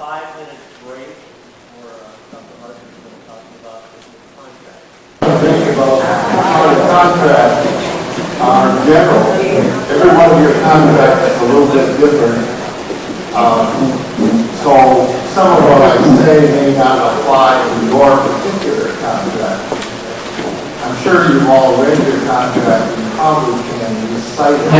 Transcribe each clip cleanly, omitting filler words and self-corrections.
5-minute break for Dr. Harger is going to talk about the contract. Think about how the contracts are general. Every one of your contracts is a little bit different. So some of what I say may not apply to your particular contract. I'm sure you've all read your contract and probably can recite it.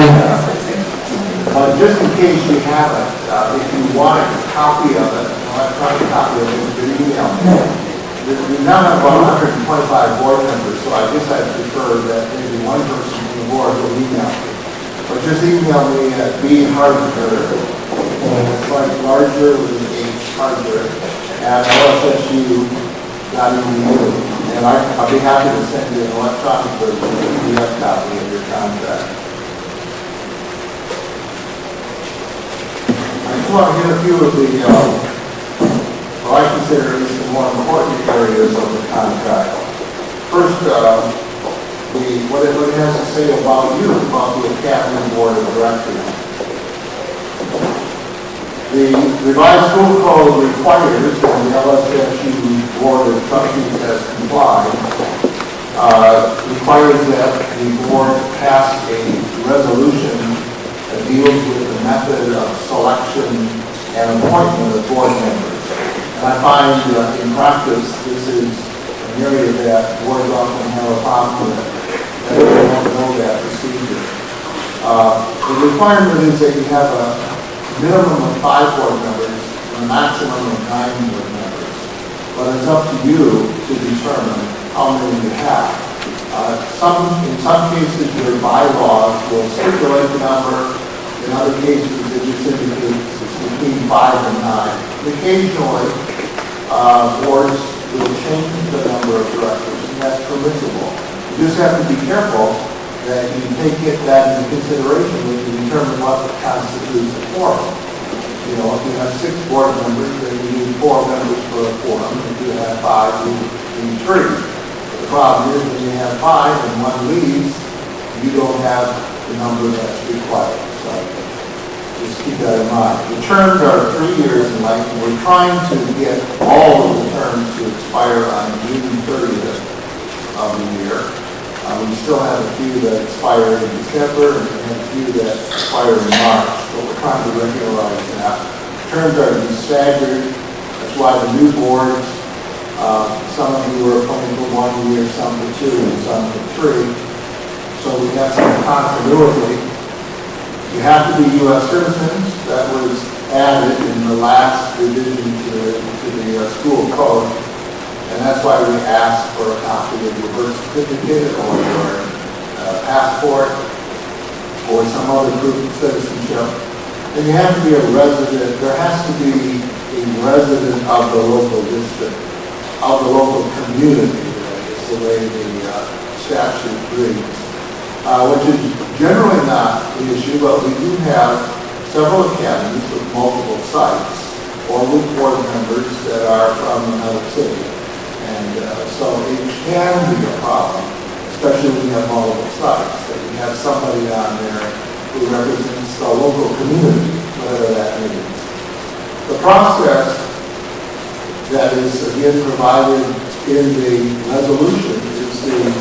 But just in case you haven't, if you want a copy of it, an electronic copy of it, you can email me. We now have about 125 board members, so I guess I'd prefer that maybe one person from the board will email me. But just email me at Harger, and it's like larger with an H, Harger, at lssu.edu. And I'll be happy to send you an electronic version, a PDF copy of your contract. I just want to hit a few of the, what I consider at least the more important areas of the contract. First, what it has to say about you, about the Academy Board of Directors. The revised school code requires, and the LSSU Board of Trustees has complied, requires that the board pass a resolution that deals with the method of selection and appointment of board members. And I find in practice this is an area that boards often have a problem with, and they don't know that procedure. The requirement is that you have a minimum of 5 board members and a maximum of 9 board members. But it's up to you to determine how many you have. In some cases, your bylaws will stipulate the number. In other cases, it just indicates it's between 5 and 9. Occasionally, boards will change the number of directors, and that's permissible. You just have to be careful that you take that into consideration when you determine what constitutes a quorum. You know, if you have 6 board members, then you need 4 members for a quorum. If you have 5, you need 3. But the problem is when you have 5 and 1 leaves, you don't have the number that's required. So just keep that in mind. The terms are 3 years in length, and we're trying to get all of the terms to expire on June 30th of the year. We still have a few that expire in December, and we have a few that expire in March, but we're trying to regularize that. Terms are to be staggered. That's why the new boards, some of you are appointed for 1 year, some for 2, and some for 3. So we have some continuity. You have to be U.S. citizens. That was added in the last revision to the school code. And that's why we ask for a copy of your birth certificate or your passport or some other proof of citizenship. And you have to be a resident. There has to be a resident of the local district, of the local community. Is the way the statute reads. Which is generally not the issue, but we do have several academies with multiple sites or with board members that are from another city. And so it can be a problem, especially when you have multiple sites, that you have somebody on there who represents the local community, whatever that means. The process that is again provided in the resolution is the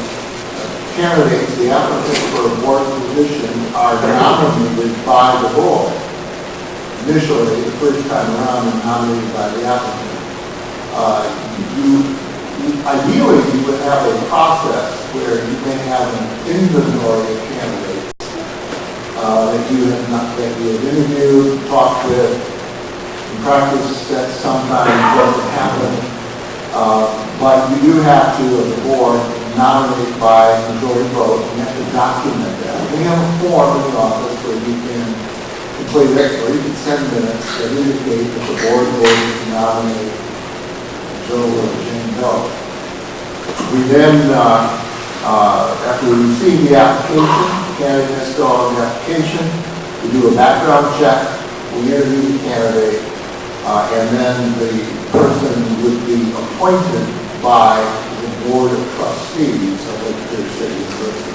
candidates, the applicants for a board position, are nominated by the board. Initially, the first time around, they're nominated by the applicant. Ideally, you would have a process where you may have an inventory of candidates that you have interviewed, talked with. In practice, that sometimes doesn't happen, but you do have to, as a board, nominate by majority vote. You have to document that. We have a form in the office where you can complete it, or you can send minutes that indicate that the board voted to nominate Joe or Jane Doe. We then, after we receive the application, candidate has to fill out the application, we do a background check, we interview the candidate, and then the person would be appointed by the Board of Trustees of which their city is listed.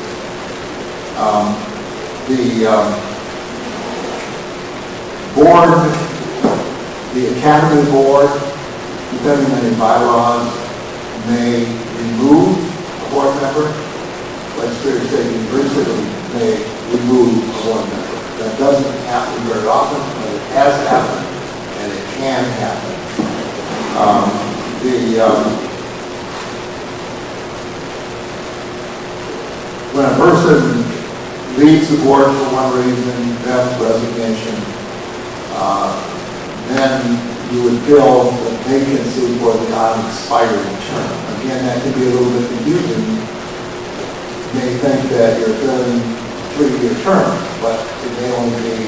The board The Academy Board, depending on your bylaws, may remove a board member. Legislature saying recently may remove a board member. That doesn't happen very often, but it has happened, and it can happen. When a person leaves the board for one reason, death, resignation, then you would fill the vacancy for the unexpired term. Again, that can be a little bit confusing. You may think that you're filling a 3-year term, but it may only be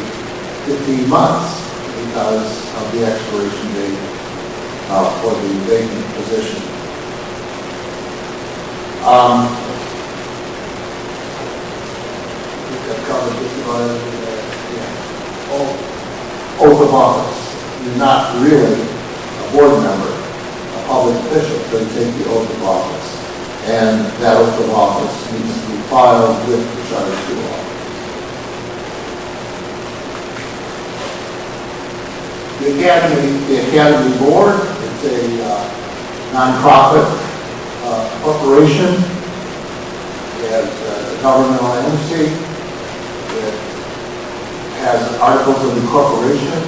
15 months because of the expiration date for the vacant position. I think I've covered just about everything there. Oath of office. You're not really a board member, a public official, until you take the oath of office. And that oath of office needs to be filed with the charter school office. The Academy Board, it's a nonprofit corporation. It has a governmental entity. It has articles of incorporation,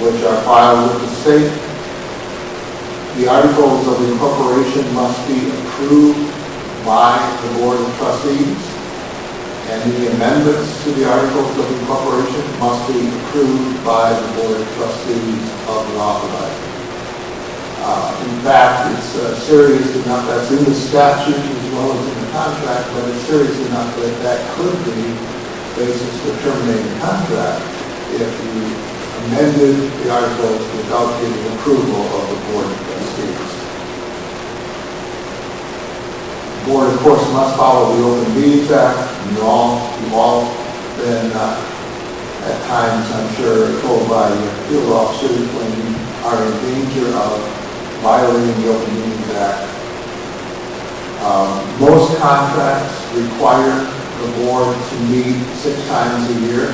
which are filed with the state. The articles of incorporation must be approved by the Board of Trustees, and the amendments to the articles of incorporation must be approved by the Board of Trustees of the authorized. In fact, it's serious enough, that's in the statute as well as in the contract, but it's serious enough that that could be basis for terminating the contract if you amended the articles without getting approval of the Board of Trustees. The board, of course, must follow the Open Meetings Act. You've all been, at times, I'm sure, told by your field officers when you are in danger of violating the Open Meetings Act. Most contracts require the board to meet 6 times a year.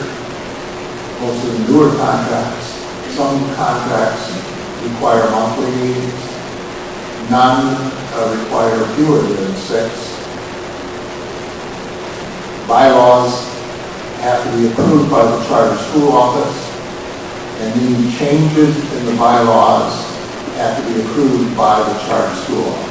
Most of the newer contracts, some contracts require monthly meetings. None require fewer than 6. Bylaws have to be approved by the charter school office, and any changes in the bylaws have to be approved by the charter school office.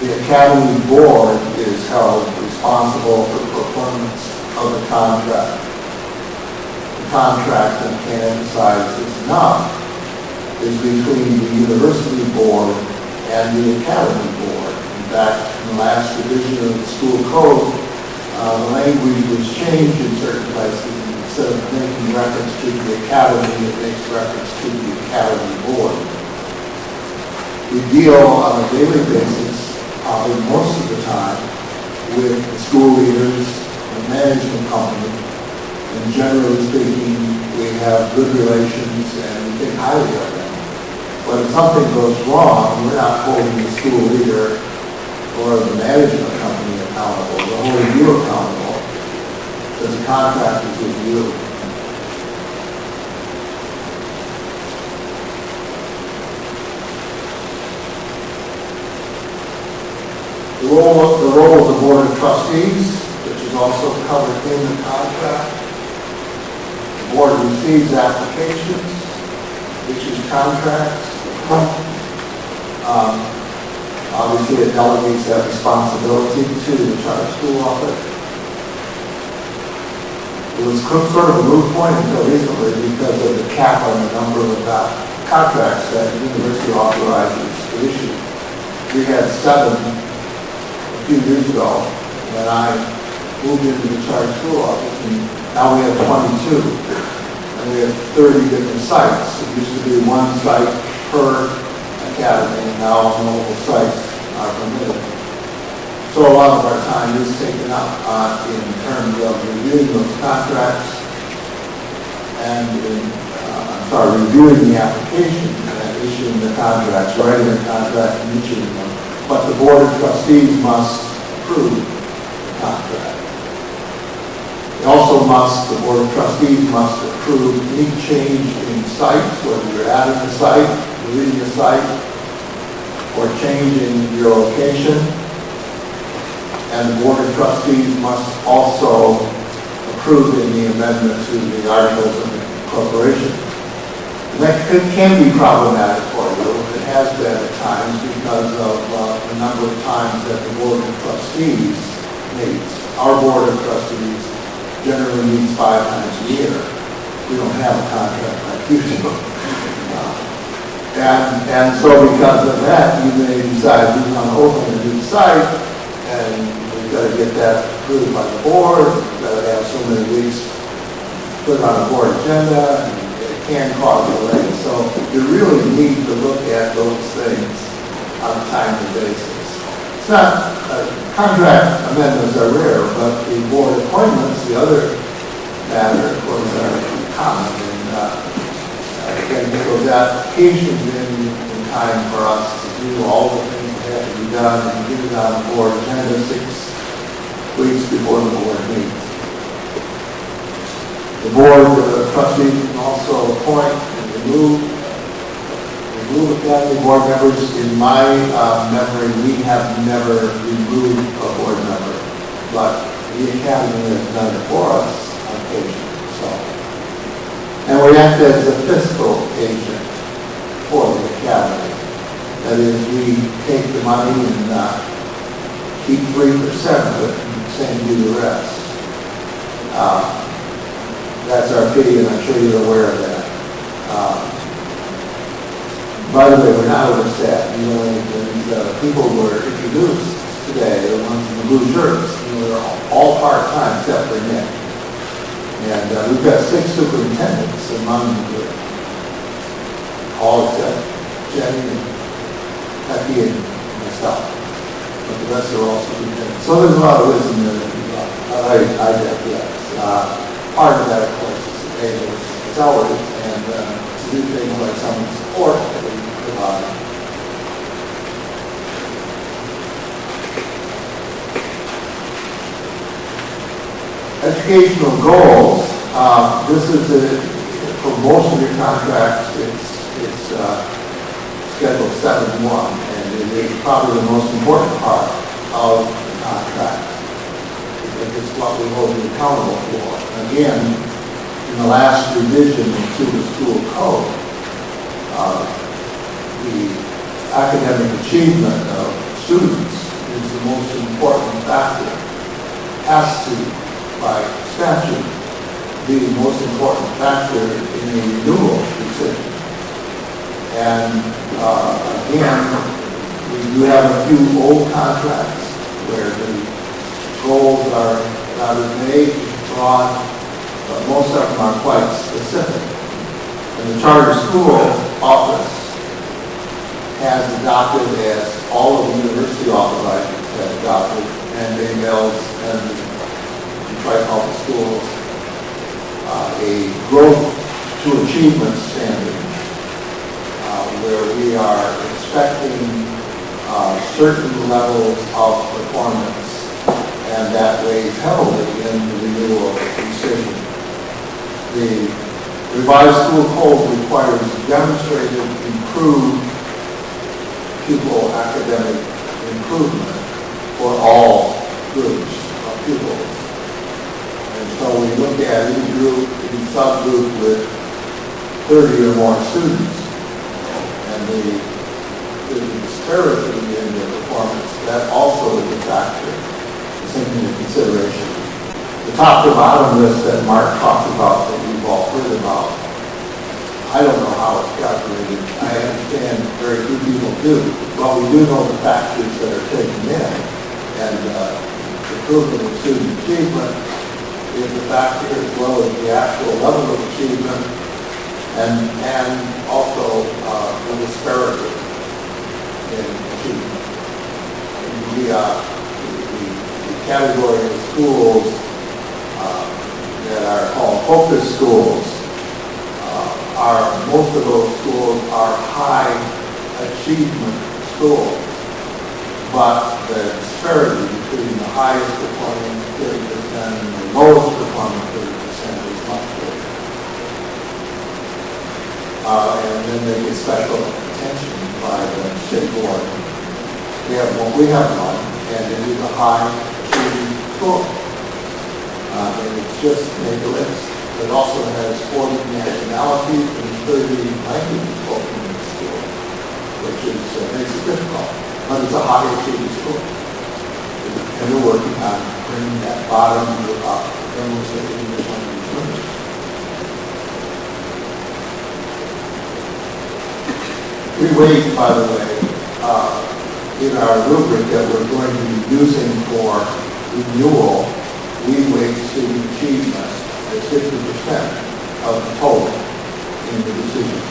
The Academy Board is held responsible for the performance of the contract. The contract, and I can't emphasize this enough, is between the University Board and the Academy Board. In fact, in the last revision of the school code, the language was changed in certain places. Instead of making reference to the Academy, it makes reference to the Academy Board. We deal on a daily basis, probably most of the time, with the school leaders, the management company, and generally speaking, we have good relations and we think highly of them. But if something goes wrong, we're not holding the school leader or the management company accountable. We're holding you accountable because the contract is with you. The role of the Board of Trustees, which is also covered in the contract. The board receives applications, issues contracts. Obviously, it delegates that responsibility to the charter school office. It was sort of a moot point until recently because of the cap on the number of contracts that the university authorizes to issue. We had 7 a few years ago when I moved into the charter school office, and now we have 22, and we have 30 different sites. It used to be 1 site per academy, and now multiple sites are permitted. So a lot of our time is taken up in terms of reviewing those contracts and reviewing the applications and issuing the contracts, writing the contract and issuing them. But the Board of Trustees must approve the contract. They also the Board of Trustees must approve any change in sites, whether you're adding a site, deleting a site, or changing your location. And the Board of Trustees must also approve any amendment to the Articles of Incorporation. And that can be problematic for you. It has been at times because of the number of times that the Board of Trustees meets. Our Board of Trustees generally meets 5 times a year. We don't have a contract like you do. And so because of that, you may decide you want to open a new site, and we've got to get that approved by the board. We've got to have so many weeks put on the board agenda, and it can cause delays. So you really need to look at those things on a timely basis. It's not, contract amendments are rare, but the board appointments, the other matter, of course, are common. And again, get those applications in time for us to do all the things that have to be done and get it on the board agenda 6 weeks before the board meets. The board trustees can also appoint and remove academy board members. In my memory, we have never removed a board member, but the academy has done it for us on occasion. So, and we act as a fiscal agent for the academy. That is, we take the money and keep 3% of it and send you the rest. That's our fee, and I'm sure you're aware of that. By the way, we're not overstaffed. You know, the people who were introduced today, the ones in the blue shirts, they're all part-time except for Nick. And we've got 6 superintendents among the group. All except Jenny and Becky and myself. But the rest are all superintendents. So there's a lot of wisdom there. I get yes. Part of that, of course, is to pay those salaries and to do things like some support that we provide. Educational goals. This is for most of your contracts. It's Schedule 7.1, and it is probably the most important part of the contract. It's what we hold you accountable for. Again, in the last revision to the school code, the academic achievement of students is the most important factor. Has to, by statute, be the most important factor in a renewal decision. And again, we do have a few old contracts where the goals are rather vague, broad, but most of them are quite specific. And the charter school office has adopted, as all of the university authorizers have adopted, and Day1 and the tri-public schools, a growth to achievement standard, where we are expecting certain levels of performance, and that weighs heavily in the renewal decision. The revised school code requires demonstrated improved pupil academic improvement for all groups of pupils. And so we look at each group, each subgroup with 30 or more students, and the disparity in the performance, that also is a factor taken into consideration. The top to bottom list that Mark talked about, that we've all heard about, I don't know how it's calculated. I understand very few people do. But we do know the factors that are taken in, and improvement of student achievement is a factor, as well as the actual level of achievement, and also the disparity in achievement. The category of schools that are called focus schools, most of those schools are high achievement schools, but the disparity between the highest performing 30% then the lowest performing 30% is much greater. And then they get special attention by the state board. We have one, and it is a high achieving school. And it's just made the list. It also has 40 nationalities and 30 languages spoken in the school, which is makes it difficult. But it's a high achieving school. And we're working on bringing that bottom group up, English and English language learners. We wait, by the way, in our rubric that we're going to be using for renewal, we weight student achievement as 50% of the total in the decision.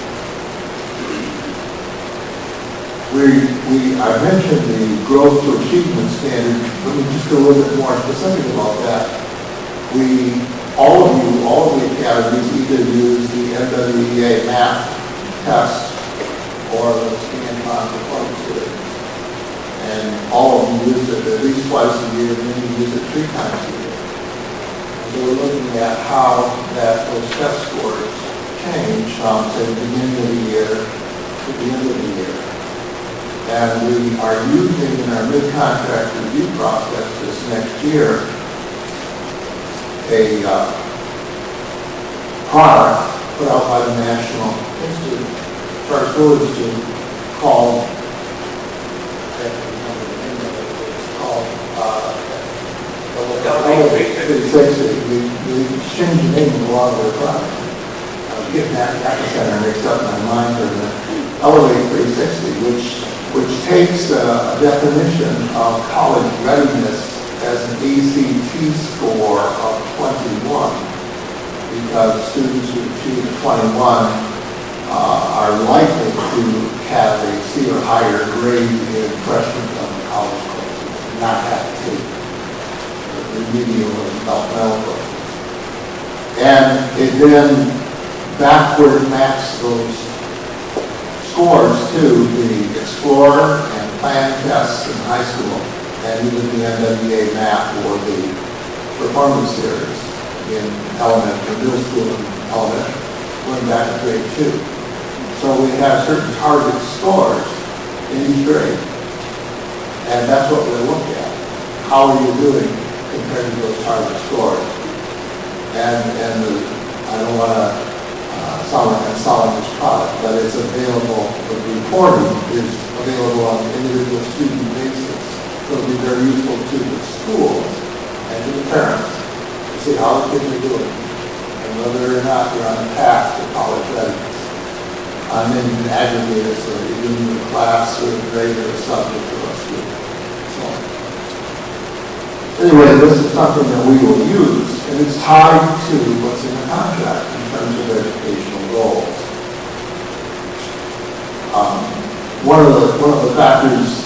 I mentioned the growth to achievement standard. Let me just go a little bit more specific about that. All of the academies either use the NWEA math test or the ScanCon performance series. And all of them use it at least twice a year, and many use it 3 times a year. And so we're looking at how those test scores change from, say, the beginning of the year to the end of the year. And we are using in our mid-contract review process this next year a product put out by the National Institute for our School Institute called we changed the name of a lot of their products. I was getting that center mixed up in my mind for the Elevate 360, which takes a definition of college readiness as an ACT score of 21, because students who achieve 21 are likely to have a C or higher grade in freshman college courses, not have to take remedial and developmental courses. And it then backward maps those scores to the Explorer and Plan tests in high school, and even the NWA map or the performance series in elementary, middle school and elementary, going back to grade 2. So we have certain target scores in each grade, and that's what we look at. How are you doing compared to those target scores? And I don't want to sound like I'm selling this product, but it's available, the reporting is available on an individual student basis. So it'll be very useful to the schools and to the parents to see how the kids are doing and whether or not they're on the path to college readiness. And then you can aggregate it so that you can do a class or a grade or a subject or a student. So anyway, this is something that we will use, and it's tied to what's in the contract in terms of educational goals. One of the factors,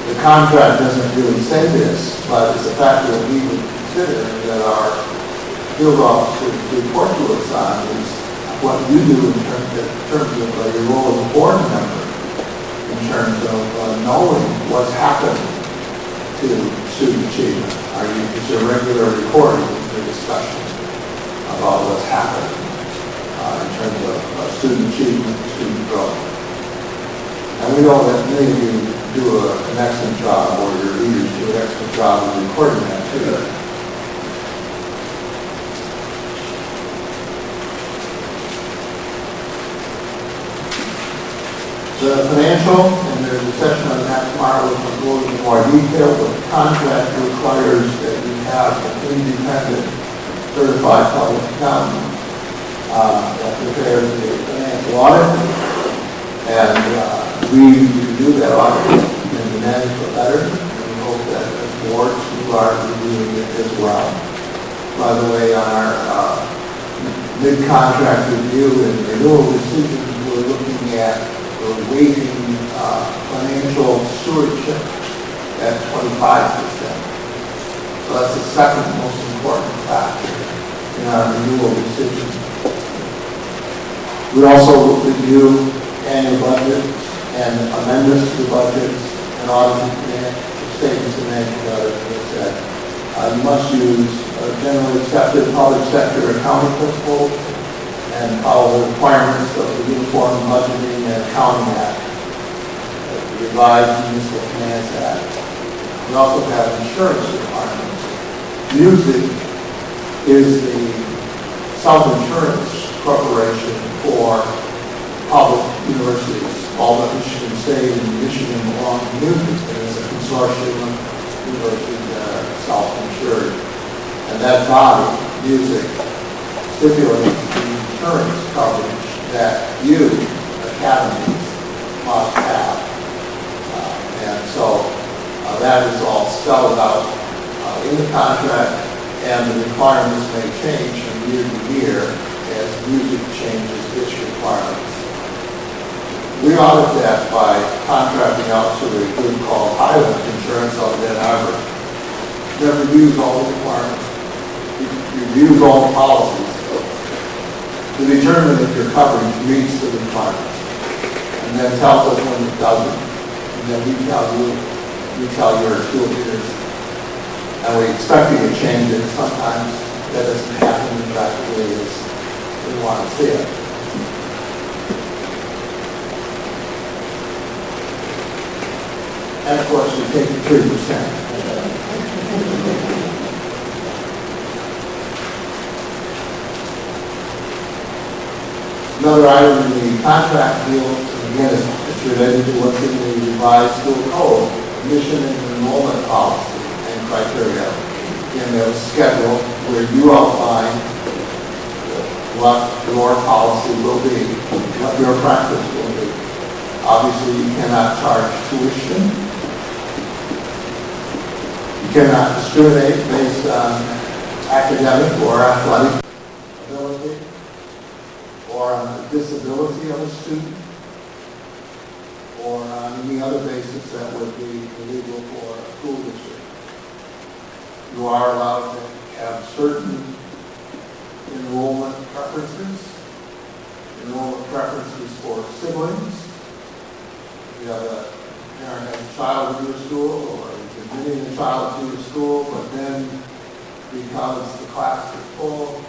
the contract doesn't really say this, but it's a factor that we would consider that our field officers report to us on is what you do in terms of your role as a board member, in terms of knowing what's happened to student achievement. Is there regular reporting or discussion about what's happened in terms of student achievement, student growth? And we know that many of you do an excellent job, or your leaders do an excellent job of recording that too. The financial, and there's a session on that tomorrow which will go into more detail, but the contract requires that you have an independent certified public accountant that prepares the financial audit, and we do that audit and the management letter, and we hope that as boards you are reviewing it as well. By the way, on our mid-contract review and renewal decisions, we're looking at we're weighting financial stewardship at 25%. So that's the second most important factor in our renewal decision. We also review annual budgets and amendments to the budgets and audit statements and financial letters, as I said, You must use generally accepted public sector accounting principles and follow the requirements of the Uniform Budgeting and Accounting Act, the revised Municipal Finance Act. We also have insurance requirements. Music is the self-insurance corporation for public universities. All that Michigan State and Michigan belong to music. There is a consortium of universities that are self-insured. And that body, music, stipulates the insurance coverage that you, academies, must have. And so that is all spelled out in the contract, and the requirements may change from year to year as music changes its requirements. We audit that by contracting out to a group called Highland Insurance out of Ann Arbor. That reviews all the requirements, reviews all the policies to determine if your coverage meets the requirements, and then tells us when it doesn't, and then we tell your school leaders, and we expect you to change it. Sometimes that doesn't happen exactly as we want to see it. And of course, we take the 3%. Another item in the contract deals, again, it's related to what's in the revised school code, admission and enrollment policy and criteria. In the schedule where you outline what your policy will be, what your practice will be. Obviously, you cannot charge tuition. You cannot discriminate based on academic or athletic ability or on the disability of a student or on any other basis that would be illegal for a school district. You are allowed to have certain enrollment preferences. Enrollment preferences for siblings. If you have a parent has a child in your school, or is admitting a child to your school, but then because the class is full,